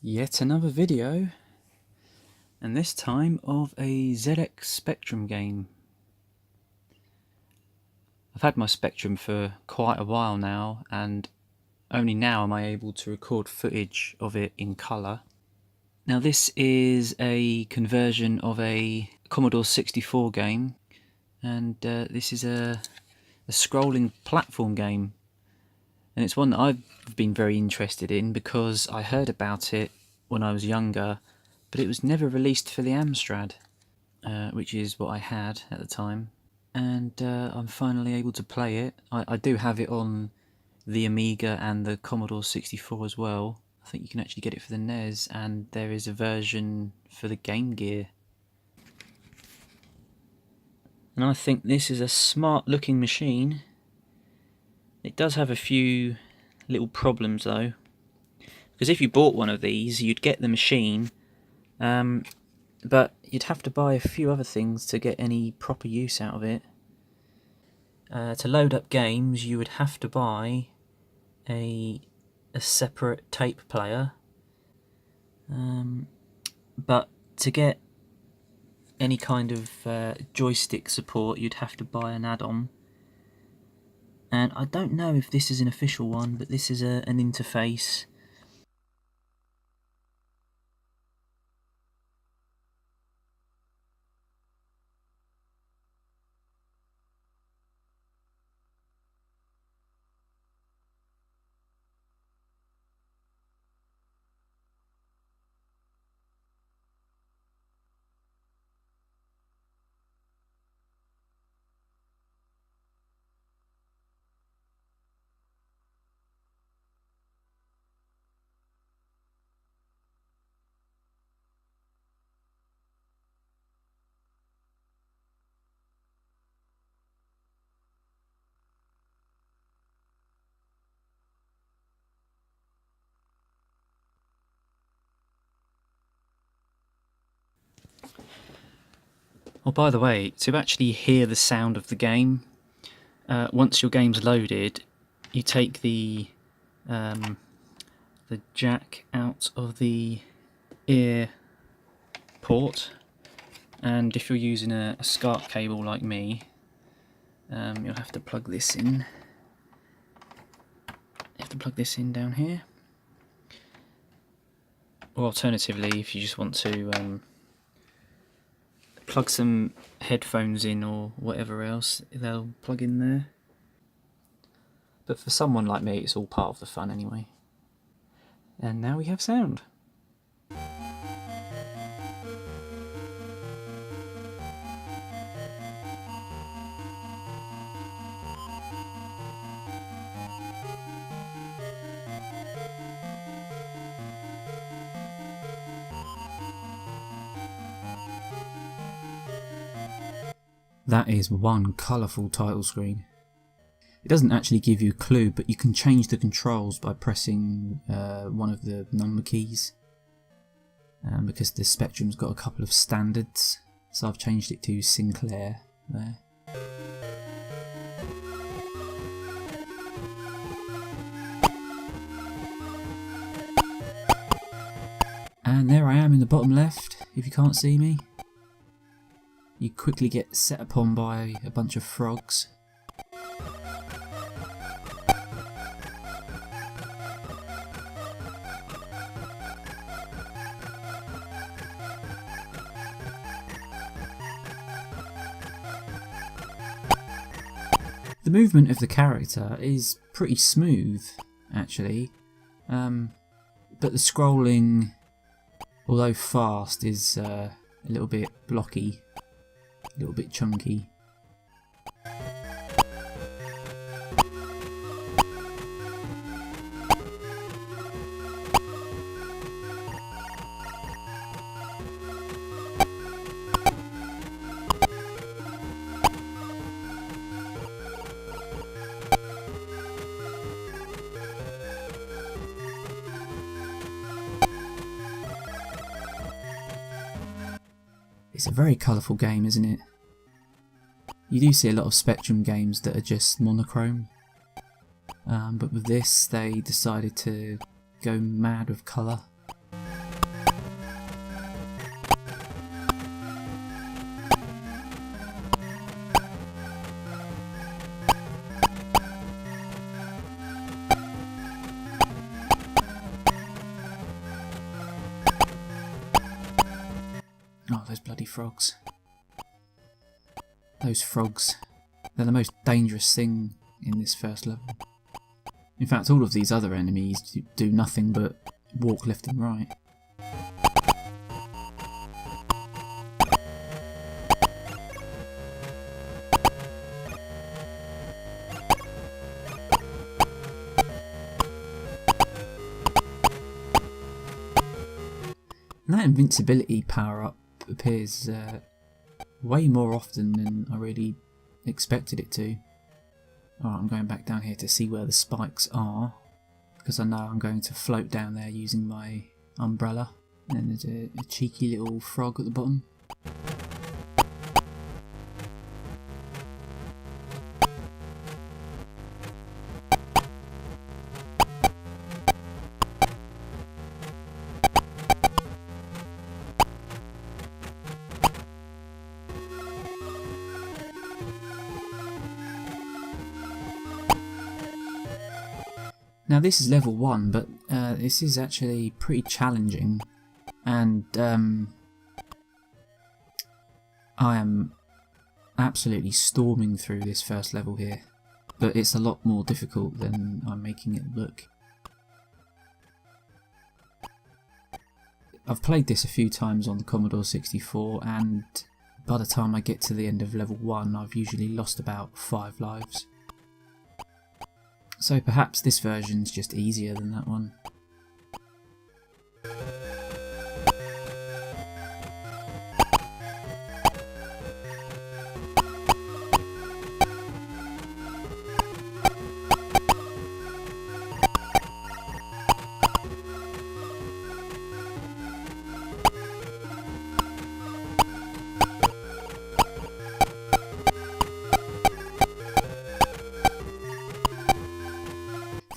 Yet another video, and this time of a ZX Spectrum game. I've had my Spectrum for quite a while now, and only now am I able to record footage of it in colour. Now this is a conversion of a Commodore 64 game, and this is a scrolling platform game. And it's one that I've been very interested in because I heard about it when I was younger, but it was never released for the Amstrad, which is what I had at the time. And I'm finally able to play it. I do have it on the Amiga and the Commodore 64 as well. I think you can actually get it for the NES, and there is a version for the Game Gear. And I think this is a smart looking machine. It does have a few little problems though, because if you bought one of these you'd get the machine, but you'd have to buy a few other things to get any proper use out of it. To load up games you would have to buy a separate tape player, but to get any kind of joystick support you'd have to buy an add-on. And I don't know if this is an official one, but this is an interface. Oh, by the way, to actually hear the sound of the game, once your game's loaded, you take the jack out of the ear port, and if you're using a SCART cable like me, you'll have to plug this in. You have to plug this in down here, or alternatively, if you just want to plug some headphones in or whatever else, they'll plug in there. But for someone like me, it's all part of the fun anyway. And now we have sound. That is one colourful title screen. It doesn't actually give you a clue, but you can change the controls by pressing one of the number keys, because the Spectrum's got a couple of standards, so I've changed it to Sinclair there. And there I am in the bottom left, if you can't see me. You quickly get set upon by a bunch of frogs. The movement of the character is pretty smooth, actually, but the scrolling, although fast, is a little bit blocky. A little bit chunky. It's a very colourful game, isn't it? You do see a lot of Spectrum games that are just monochrome, but with this they decided to go mad with colour. Oh, those bloody frogs. Those frogs. They're the most dangerous thing in this first level. In fact, all of these other enemies do nothing but walk left and right. And that invincibility power-up appears way more often than I really expected it to. Alright, I'm going back down here to see where the spikes are, because I know I'm going to float down there using my umbrella. And then there's a cheeky little frog at the bottom. Now this is level 1, but this is actually pretty challenging, and I am absolutely storming through this first level here, but it's a lot more difficult than I'm making it look. I've played this a few times on the Commodore 64, and by the time I get to the end of level 1 I've usually lost about 5 lives. So perhaps this version's just easier than that one.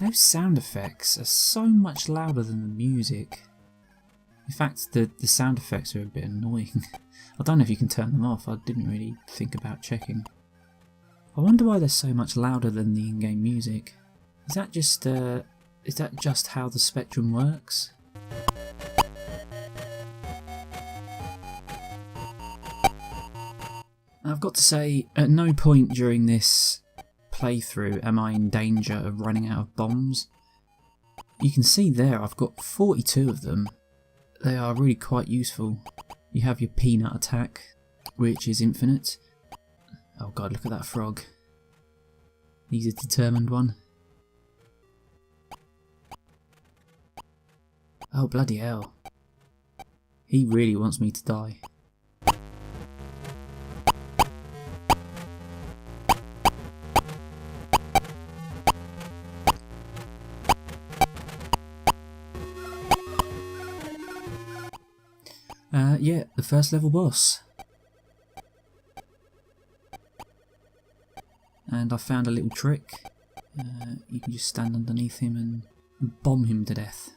Those sound effects are so much louder than the music. In fact, the sound effects are a bit annoying. I don't know if you can turn them off, I didn't really think about checking. I wonder why they're so much louder than the in-game music. Is that just how the Spectrum works? I've got to say, at no point during this playthrough am I in danger of running out of bombs. You can see there I've got 42 of them. They are really quite useful. You have your peanut attack, which is infinite. Oh god, look at that frog. He's a determined one. Oh bloody hell. He really wants me to die. Yeah, the first level boss. And I found a little trick. You can just stand underneath him and bomb him to death.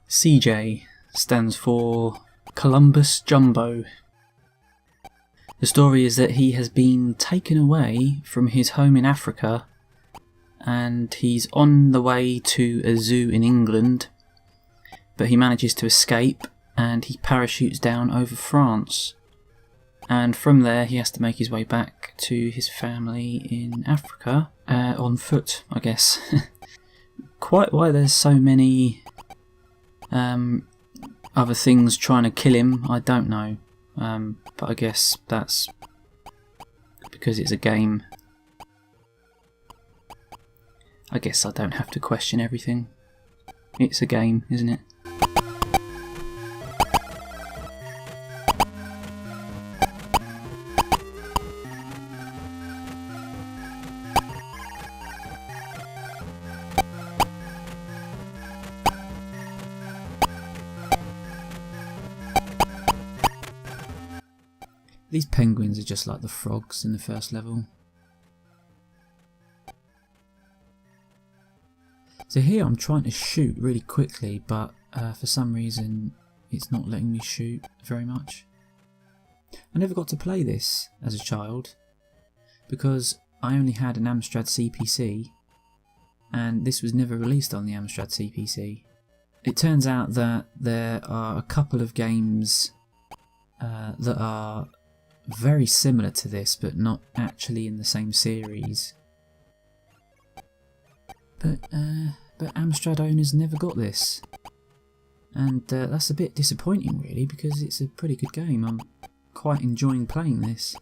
CJ stands for Columbus Jumbo. The story is that he has been taken away from his home in Africa and he's on the way to a zoo in England, but he manages to escape and he parachutes down over France, and from there he has to make his way back to his family in Africa on foot, I guess. Quite why there's so many other things trying to kill him, I don't know, but I guess that's because it's a game. I guess I don't have to question everything. It's a game, isn't it? These penguins are just like the frogs in the first level. So here I'm trying to shoot really quickly, but for some reason it's not letting me shoot very much. I never got to play this as a child because I only had an Amstrad CPC and this was never released on the Amstrad CPC. It turns out that there are a couple of games that are very similar to this but not actually in the same series. But Amstrad owners never got this. And that's a bit disappointing really, because it's a pretty good game. I'm quite enjoying playing this.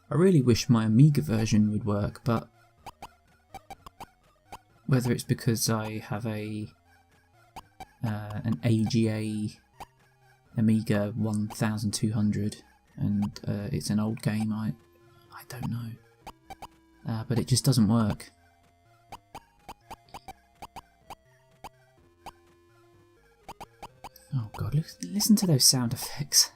I really wish my Amiga version would work, but whether it's because I have an AGA Amiga 1200 and it's an old game, I don't know. But it just doesn't work. Oh god, listen to those sound effects.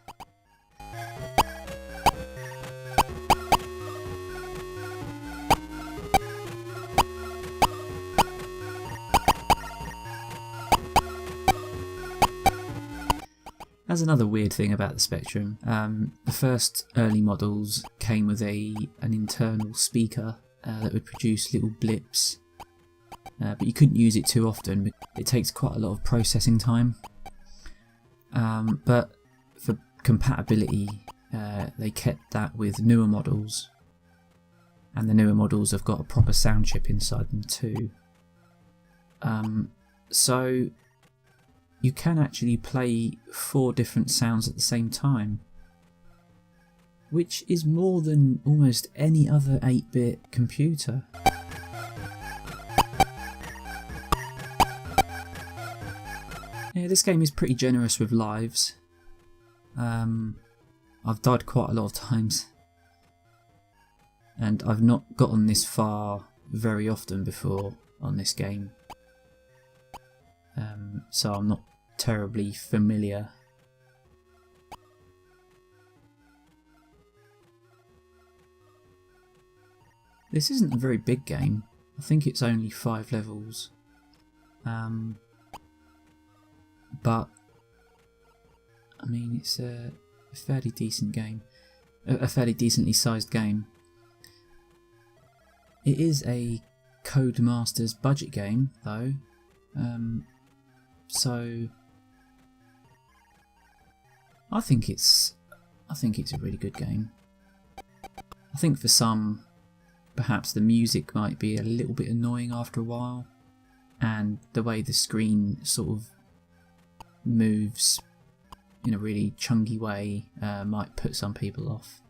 That's another weird thing about the Spectrum. The first early models came with an internal speaker that would produce little blips, but you couldn't use it too often. It takes quite a lot of processing time. But for compatibility, they kept that with newer models, and the newer models have got a proper sound chip inside them too. So you can actually play 4 different sounds at the same time, which is more than almost any other 8-bit computer. Yeah, this game is pretty generous with lives. I've died quite a lot of times, and I've not gotten this far very often before on this game. So I'm not terribly familiar. This isn't a very big game. I think it's only 5 levels. But I mean, it's a fairly decent game. A fairly decently sized game. It is a Codemasters budget game though. So I think it's a really good game. I think for some, perhaps the music might be a little bit annoying after a while, and the way the screen sort of moves in a really chunky way might put some people off.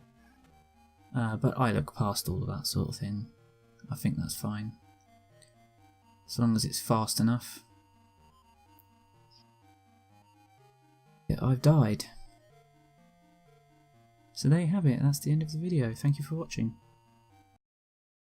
But I look past all of that sort of thing. I think that's fine, as long as it's fast enough. Yeah, I've died. So there you have it, that's the end of the video. Thank you for watching.